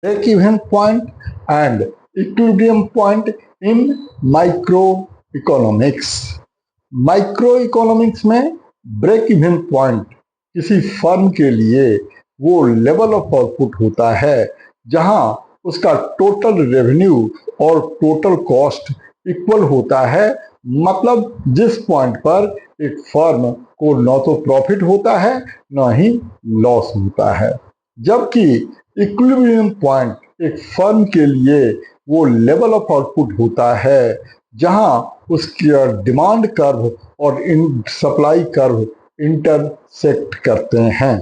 break even point and equilibrium point in microeconomics. Microeconomics में break even point किसी firm के लिए वो लेवल ऑफ आउटपुट होता है जहां उसका टोटल रेवेन्यू और टोटल कॉस्ट इक्वल होता है। मतलब जिस पॉइंट पर एक फर्म को न तो प्रॉफिट होता है न ही लॉस होता है, जबकि इक्विलिब्रियम पॉइंट एक फर्म के लिए वो लेवल ऑफ आउटपुट होता है जहां उसकी डिमांड कर्व और इन सप्लाई कर्व इंटरसेक्ट करते हैं।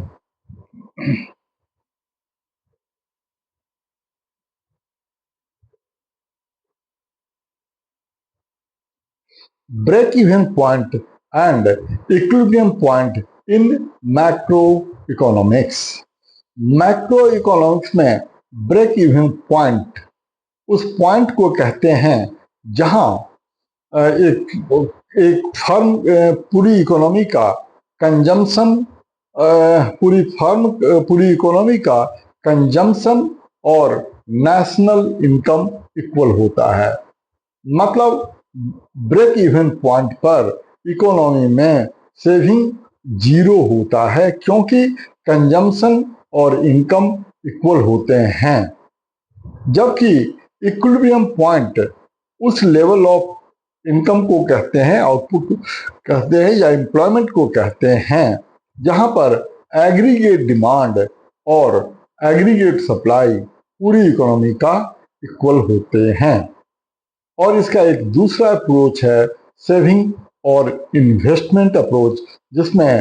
break even point and equilibrium point in macroeconomics. Macroeconomics में ब्रेक इवन पॉइंट उस पॉइंट को कहते हैं जहां एक एक फर्म पूरी इकोनॉमी का कंजम्पशन पूरी इकोनॉमी का कंजम्पशन और नेशनल इनकम इक्वल होता है। मतलब ब्रेक इवन पॉइंट पर इकोनॉमी में सेविंग जीरो होता है क्योंकि कंजम्पशन और इनकम इक्वल होते हैं, जबकि इक्विलिब्रियम पॉइंट उस लेवल ऑफ इनकम को कहते हैं, आउटपुट कहते हैं या एम्प्लॉयमेंट को कहते हैं जहां पर एग्रीगेट डिमांड और एग्रीगेट सप्लाई पूरी इकोनॉमी का इक्वल होते हैं। और इसका एक दूसरा अप्रोच है सेविंग और इन्वेस्टमेंट अप्रोच, जिसमें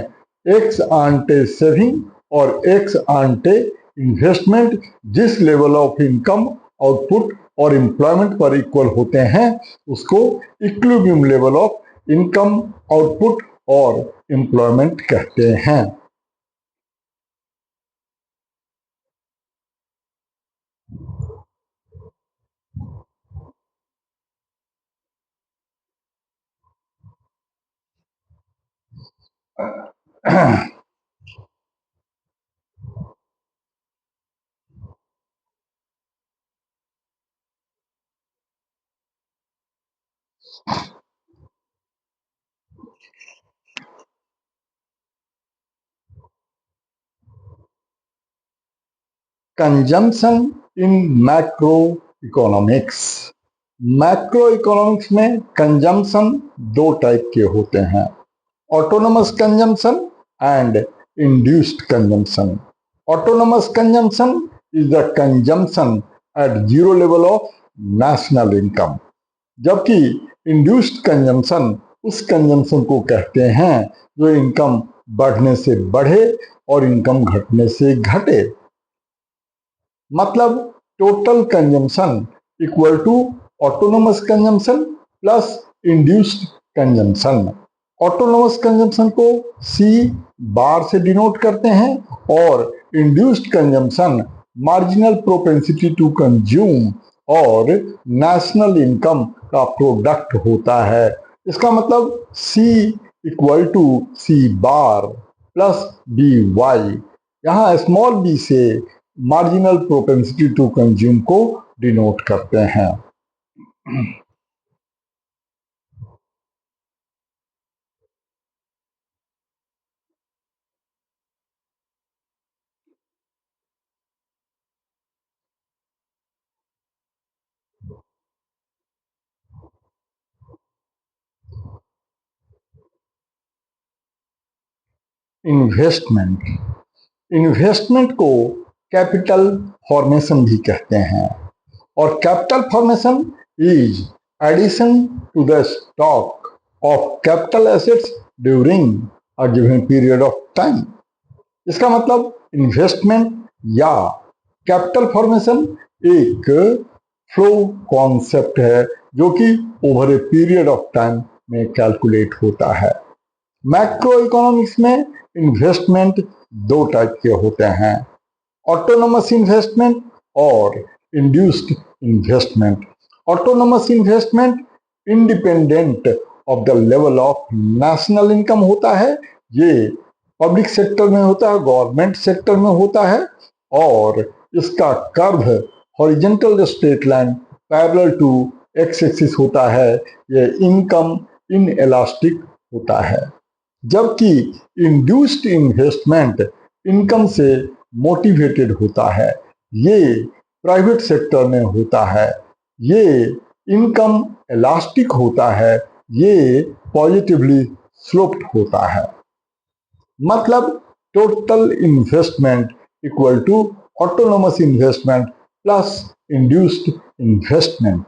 एक्स आंटे सेविंग और एक्स आंटे इन्वेस्टमेंट जिस लेवल ऑफ इनकम, आउटपुट और एम्प्लॉयमेंट पर इक्वल होते हैं उसको equilibrium level of income, output और एम्प्लॉयमेंट कहते हैं। Consumption in macroeconomics. Macroeconomics में कंजम्पशन दो टाइप के होते हैं, autonomous consumption and induced consumption. Autonomous consumption is the consumption at zero level of national income, जबकि इंड्यूस्ड कंजम्पशन उस कंजम्पशन को कहते हैं जो इनकम बढ़ने से बढ़े और इनकम घटने से घटे। मतलब total consumption equal to autonomous consumption plus induced consumption. Autonomous consumption को सी बार से डिनोट करते हैं और induced consumption marginal propensity to consume और नेशनल इनकम का प्रोडक्ट होता है। इसका मतलब C equal to C bar plus B Y. यहाँ स्मॉल बी से मार्जिनल प्रोपेंसिटी टू कंज्यूम को डिनोट करते हैं। इन्वेस्टमेंट। इन्वेस्टमेंट को कैपिटल फॉर्मेशन भी कहते हैं और capital formation is addition to the stock of capital assets during a given period of time. इसका मतलब इन्वेस्टमेंट या कैपिटल फॉर्मेशन एक फ्लो कॉन्सेप्ट है जो कि over a period of time में कैलकुलेट होता है। मैक्रो इकोनॉमिक्स में इन्वेस्टमेंट दो टाइप के होते हैं, ऑटोनोमस इन्वेस्टमेंट और induced investment. Autonomous investment independent of the level of national income होता है। ये पब्लिक सेक्टर में होता है, गवर्नमेंट सेक्टर में होता है और इसका curve horizontal straight line parallel to X axis होता है, यह इनकम इनएलास्टिक होता है। जबकि इंड्यूस्ड इन्वेस्टमेंट इनकम से मोटिवेटेड होता है, ये प्राइवेट सेक्टर में होता है, ये इनकम इलास्टिक होता है, ये पॉजिटिवली स्लोप्ड होता है। मतलब total investment equal to autonomous investment plus induced investment.